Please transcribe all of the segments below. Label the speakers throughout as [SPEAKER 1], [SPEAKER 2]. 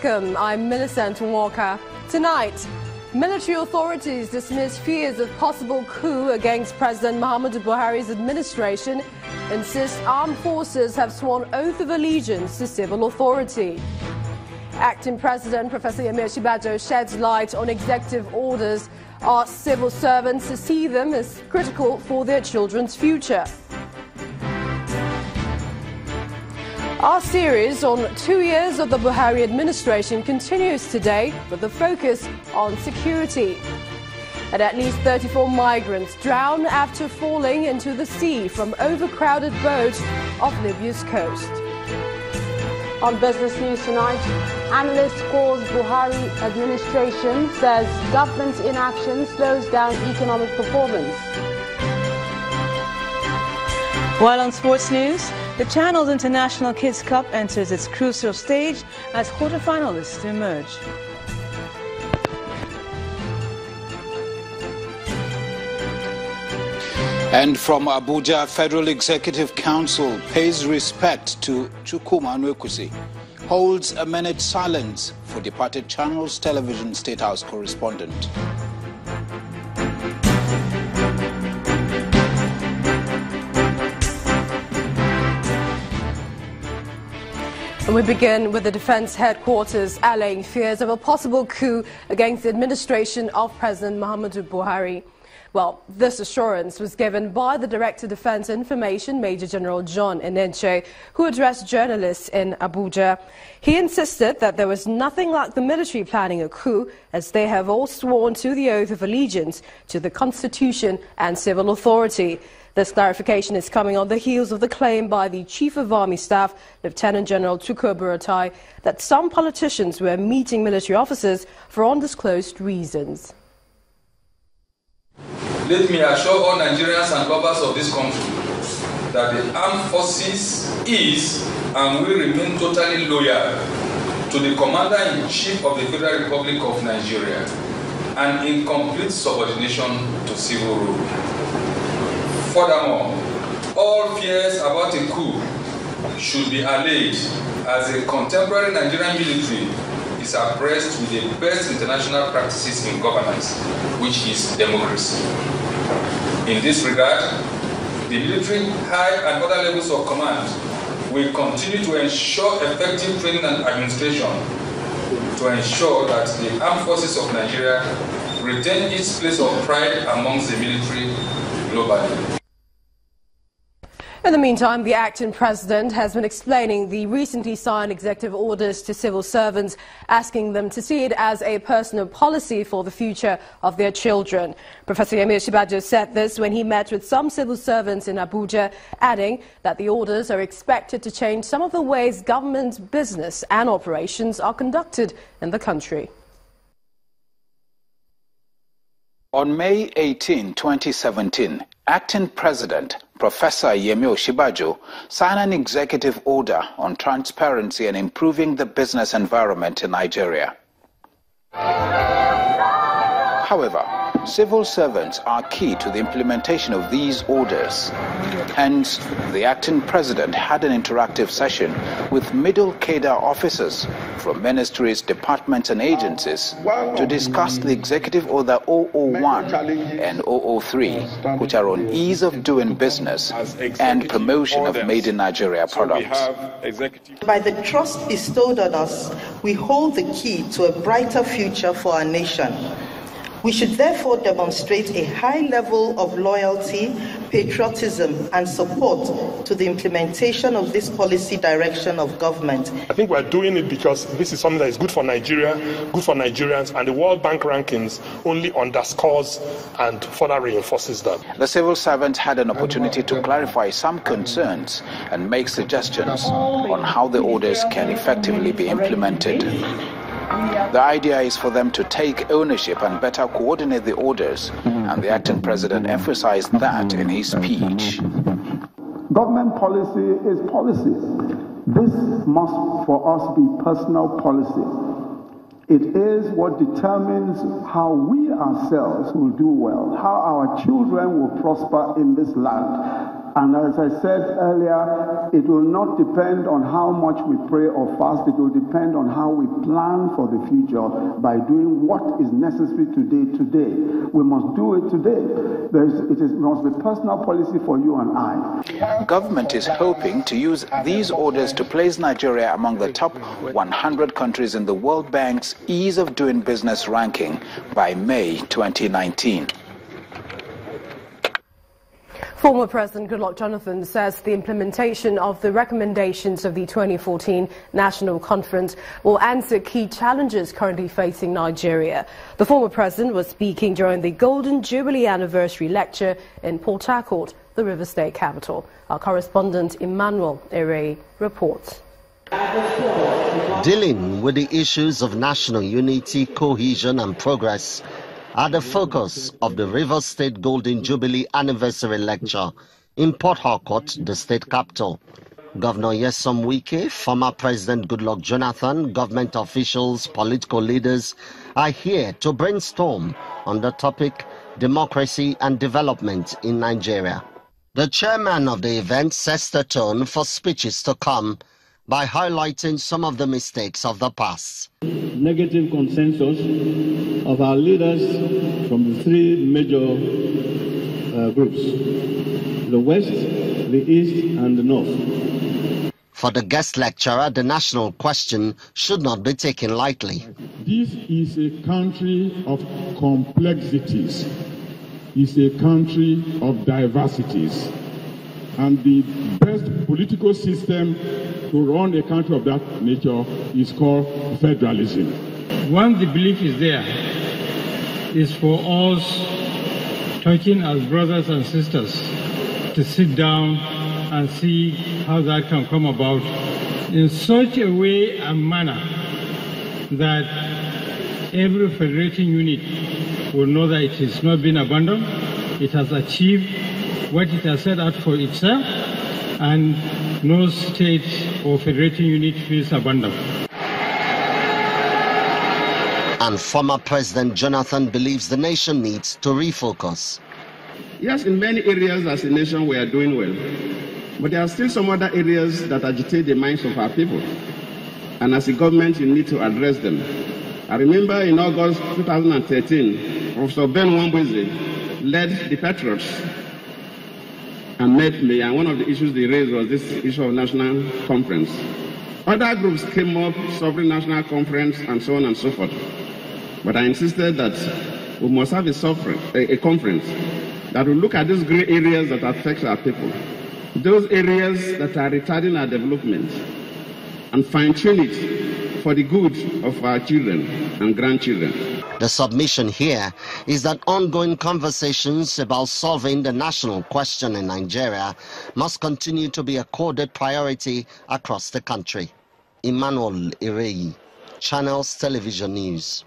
[SPEAKER 1] Welcome, I'm Millicent Walker. Tonight, military authorities dismiss fears of possible coup against President Muhammadu Buhari's administration, insist armed forces have sworn oath of allegiance to civil authority. Acting President Professor Yemi Osinbajo sheds light on executive orders, asks civil servants to see them as critical for their children's future. Our series on 2 years of the Buhari administration continues today with the focus on security. And at least 34 migrants drowned after falling into the sea from overcrowded boats off Libya's coast.
[SPEAKER 2] On business news tonight, analysts calls Buhari administration says government's inaction slows down economic performance.
[SPEAKER 3] While on sports news, the Channel's International Kids Cup enters its crucial stage as quarterfinalists emerge.
[SPEAKER 4] And from Abuja, Federal Executive Council pays respect to Coup, holds a minute silence for departed Channel's television State House correspondent.
[SPEAKER 1] And we begin with the Defense Headquarters allaying fears of a possible coup against the administration of President Muhammadu Buhari. Well, this assurance was given by the Director of Defense Information, Major General John Enenche, who addressed journalists in Abuja. He insisted that there was nothing like the military planning a coup, as they have all sworn to the oath of allegiance to the Constitution and civil authority. This clarification is coming on the heels of the claim by the Chief of Army Staff, Lieutenant General Tukur Buratai, that some politicians were meeting military officers for undisclosed reasons.
[SPEAKER 5] Let me assure all Nigerians and lovers of this country that the armed forces is and will remain totally loyal to the Commander-in-Chief of the Federal Republic of Nigeria and in complete subordination to civil rule. Furthermore, all fears about a coup should be allayed as a contemporary Nigerian military is abreast with the best international practices in governance, which is democracy. In this regard, the military, high and other levels of command will continue to ensure effective training and administration to ensure that the armed forces of Nigeria retain its place of pride amongst the military globally.
[SPEAKER 1] In the meantime, the acting president has been explaining the recently signed executive orders to civil servants, asking them to see it as a personal policy for the future of their children. Professor Yemi Osinbajo said this when he met with some civil servants in Abuja, adding that the orders are expected to change some of the ways government business and operations are conducted in the country.
[SPEAKER 4] On May 18, 2017, Acting President Professor Yemi Osinbajo signed an executive order on transparency and improving the business environment in Nigeria. However, civil servants are key to the implementation of these orders. Hence, the acting president had an interactive session with middle cadre officers from ministries, departments and agencies to discuss the Executive Order 001 and 003, which are on ease of doing business and promotion of made in Nigeria products.
[SPEAKER 6] By the trust bestowed on us, we hold the key to a brighter future for our nation. We should therefore demonstrate a high level of loyalty, patriotism, and support to the implementation of this policy direction of government.
[SPEAKER 7] I think we're doing it because this is something that is good for Nigeria, good for Nigerians, and the World Bank rankings only underscores and further reinforces that.
[SPEAKER 4] The civil servants had an opportunity to clarify some concerns and make suggestions on how the orders can effectively be implemented. The idea is for them to take ownership and better coordinate the orders, and the acting president emphasized that in his speech.
[SPEAKER 8] Government policy is policy. This must for us be personal policy. It is what determines how we ourselves will do well, how our children will prosper in this land. And as I said earlier, it will not depend on how much we pray or fast. It will depend on how we plan for the future by doing what is necessary today. We must do it today. Must be personal policy for you and I.
[SPEAKER 4] Government is hoping to use these orders to place Nigeria among the top 100 countries in the World Bank's Ease of Doing Business ranking by May 2019.
[SPEAKER 1] Former President Goodluck Jonathan says the implementation of the recommendations of the 2014 National Conference will answer key challenges currently facing Nigeria. The former president was speaking during the Golden Jubilee Anniversary Lecture in Port Harcourt, the River State capital. Our correspondent Emmanuel Ere reports.
[SPEAKER 9] Dealing with the issues of national unity, cohesion and progress are the focus of the River State Golden Jubilee Anniversary Lecture in Port Harcourt, the state capital. Governor Nyesom Wike, former President Goodluck Jonathan, government officials, political leaders are here to brainstorm on the topic democracy and development in Nigeria. The chairman of the event sets the tone for speeches to come by highlighting some of the mistakes of the past.
[SPEAKER 10] Negative consensus of our leaders from the three major groups, the West, the East and the North.
[SPEAKER 9] For the guest lecturer, the national question should not be taken lightly.
[SPEAKER 10] This is a country of complexities. It's a country of diversities. And the best political system to run a country of that nature is called federalism.
[SPEAKER 11] Once the belief is there, is for us, talking as brothers and sisters, to sit down and see how that can come about in such a way and manner that every federating unit will know that it has not been abandoned, it has achieved what it has set out for itself, and no state or federating unit feels abandoned.
[SPEAKER 9] And former President Jonathan believes the nation needs to refocus.
[SPEAKER 10] Yes, in many areas as a nation we are doing well, but there are still some other areas that agitate the minds of our people. And as a government, you need to address them. I remember in August 2013, Professor Ben Wambweze led the Patriots and met me, and one of the issues they raised was this issue of national conference. Other groups came up, sovereign national conference, and so on and so forth. But I insisted that we must have a conference that will look at these gray areas that affect our people, those areas that are retarding our development, and fine-tune it for the good of our children and grandchildren.
[SPEAKER 9] The submission here is that ongoing conversations about solving the national question in Nigeria must continue to be a coded priority across the country. Emmanuel Irei, Channels Television News.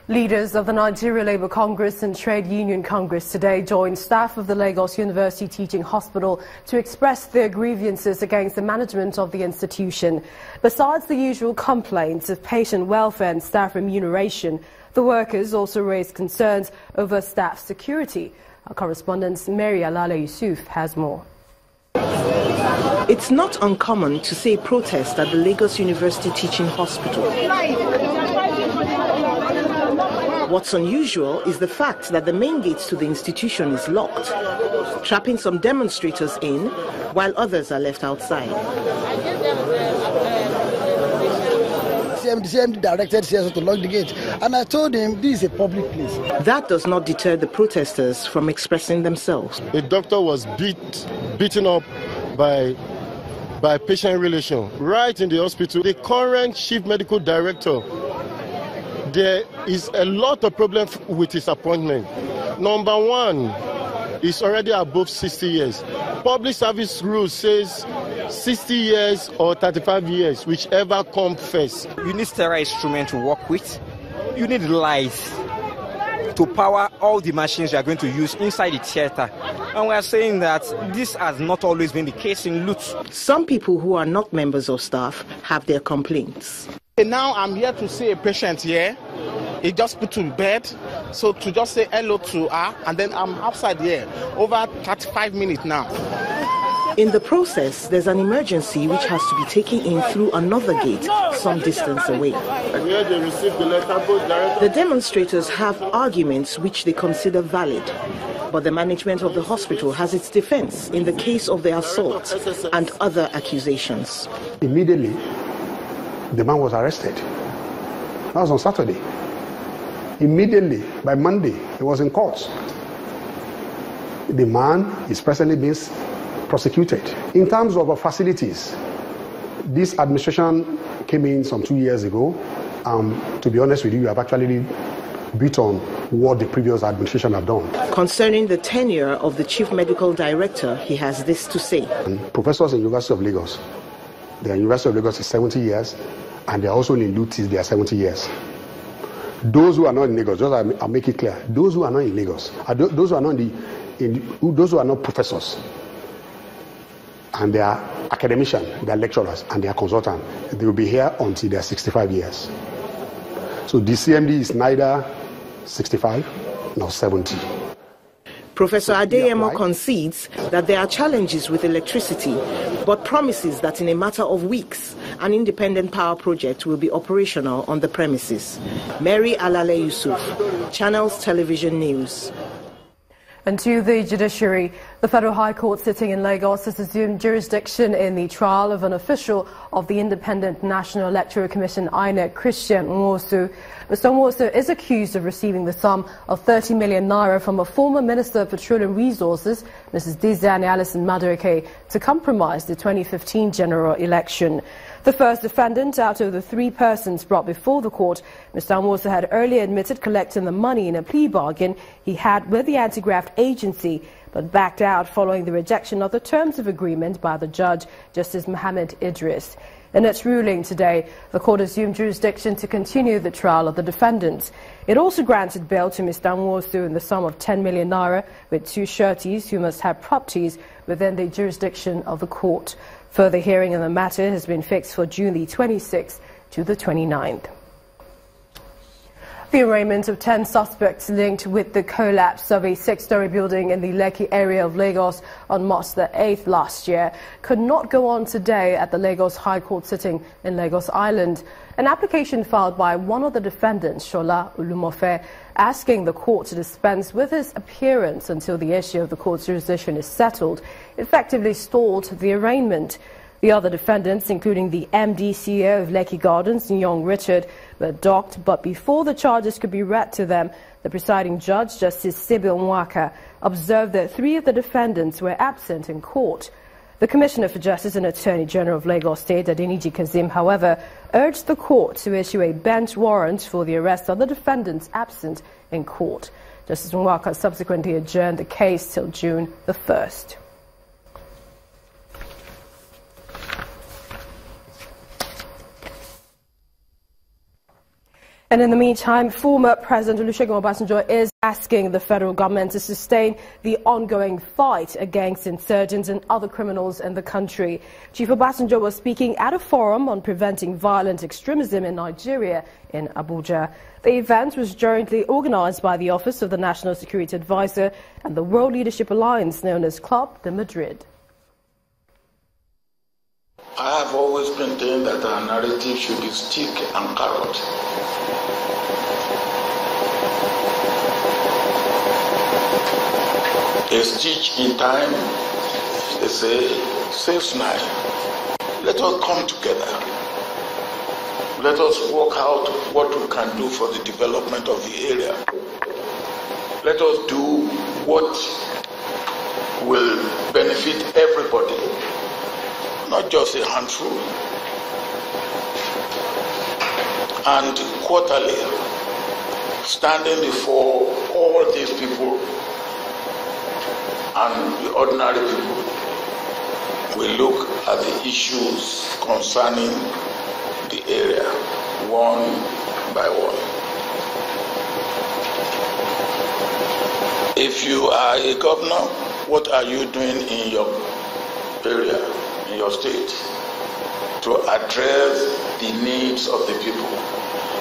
[SPEAKER 1] Leaders of the Nigeria Labour Congress and Trade Union Congress today joined staff of the Lagos University Teaching Hospital to express their grievances against the management of the institution. Besides the usual complaints of patient welfare and staff remuneration, the workers also raised concerns over staff security. Our correspondent Mary Alala Yusuf has more.
[SPEAKER 12] It's not uncommon to see protests at the Lagos University Teaching Hospital. What's unusual is the fact that the main gates to the institution is locked, trapping some demonstrators in while others are left outside.
[SPEAKER 13] The CMD directed CSO to lock the gate, and I told him this is a public place.
[SPEAKER 12] That does not deter the protesters from expressing themselves.
[SPEAKER 14] A doctor was beaten up by patient relation right in the hospital. The current chief medical director, there is a lot of problem with his appointment. Number one, is already above 60 years. Public service rule says 60 years or 35 years, whichever comes first.
[SPEAKER 15] You need sterile instrument to work with. You need lights to power all the machines you are going to use inside the theater. And we are saying that this has not always been the case in Lutz.
[SPEAKER 12] Some people who are not members of staff have their complaints.
[SPEAKER 16] Now I'm here to see a patient here. He just put to bed. So to just say hello to her, and then I'm outside here over 35 minutes now.
[SPEAKER 12] In the process, there's an emergency which has to be taken in through another gate some distance away. The demonstrators have arguments which they consider valid, but the management of the hospital has its defense in the case of the assault and other accusations.
[SPEAKER 17] Immediately, the man was arrested. That was on Saturday. Immediately, by Monday, he was in court. The man is presently being prosecuted. In terms of our facilities, this administration came in some 2 years ago. To be honest with you, we have actually built on what the previous administration have done.
[SPEAKER 12] Concerning the tenure of the chief medical director, he has this to say.
[SPEAKER 17] And professors in University of Lagos, the University of Lagos is 70 years, and they are also in Lutis, they are 70 years. Those who are not in Lagos, just I'll make it clear, those who are not in Lagos, those who are not those who are not professors, and they are academicians, they are lecturers, and they are consultants, they will be here until they are 65 years. So the CMD is neither 65 nor 70.
[SPEAKER 12] Professor Adeyemo concedes that there are challenges with electricity, but promises that in a matter of weeks, an independent power project will be operational on the premises. Mary Alale Yusuf, Channels Television News.
[SPEAKER 1] And to the judiciary, the Federal High Court sitting in Lagos has assumed jurisdiction in the trial of an official of the Independent National Electoral Commission, INEC, Christian Nwosu. Mr. Nwosu is accused of receiving the sum of 30 million naira from a former Minister of Petroleum Resources, Mrs. Diziani Alison Madueke, to compromise the 2015 general election. The first defendant out of the 3 persons brought before the court, Mr. Nwosu had earlier admitted collecting the money in a plea bargain he had with the anti-graft agency, but backed out following the rejection of the terms of agreement by the judge, Justice Mohammed Idris. In its ruling today, the court assumed jurisdiction to continue the trial of the defendants. It also granted bail to Mr. Nwosu in the sum of 10 million naira with 2 sureties who must have properties within the jurisdiction of the court. Further hearing in the matter has been fixed for June the 26th to the 29th. The arraignment of 10 suspects linked with the collapse of a 6-story building in the Lekki area of Lagos on March the 8th last year could not go on today at the Lagos High Court sitting in Lagos Island. An application filed by one of the defendants, Shola Ulumofe, asking the court to dispense with his appearance until the issue of the court's jurisdiction is settled, effectively stalled the arraignment. The other defendants, including the MD CEO of Lekki Gardens, Young Richard, were docked, but before the charges could be read to them, the presiding judge, Justice Sibyl Nwaka, observed that 3 of the defendants were absent in court. The Commissioner for Justice and Attorney General of Lagos State, Adeniji Kazim, however, urged the court to issue a bench warrant for the arrest of the defendants absent in court. Justice Nwaka subsequently adjourned the case till June the 1st. And in the meantime, former President Olusegun Obasanjo is asking the federal government to sustain the ongoing fight against insurgents and other criminals in the country. Chief Obasanjo was speaking at a forum on preventing violent extremism in Nigeria in Abuja. The event was jointly organized by the Office of the National Security Advisor and the World Leadership Alliance known as Club de Madrid.
[SPEAKER 18] I have always maintained that our narrative should be stick and carrot. A stitch in time, they say, saves 9. Let us come together. Let us work out what we can do for the development of the area. Let us do what will benefit everybody, not just a handful. And quarterly, standing before all these people and the ordinary people, we look at the issues concerning the area one by one. If you are a governor, what are you doing in your area, in your state, to address the needs of the people?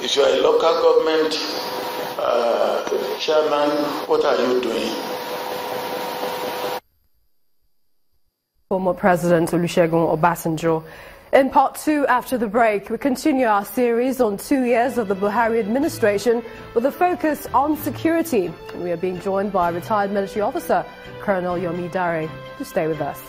[SPEAKER 18] If you are a local government Chairman, what are you doing?
[SPEAKER 1] Former President Olusegun Obasanjo. In part 2, after the break, we continue our series on 2 years of the Buhari administration with a focus on security. We are being joined by retired military officer Colonel Yomi Dare. To stay with us.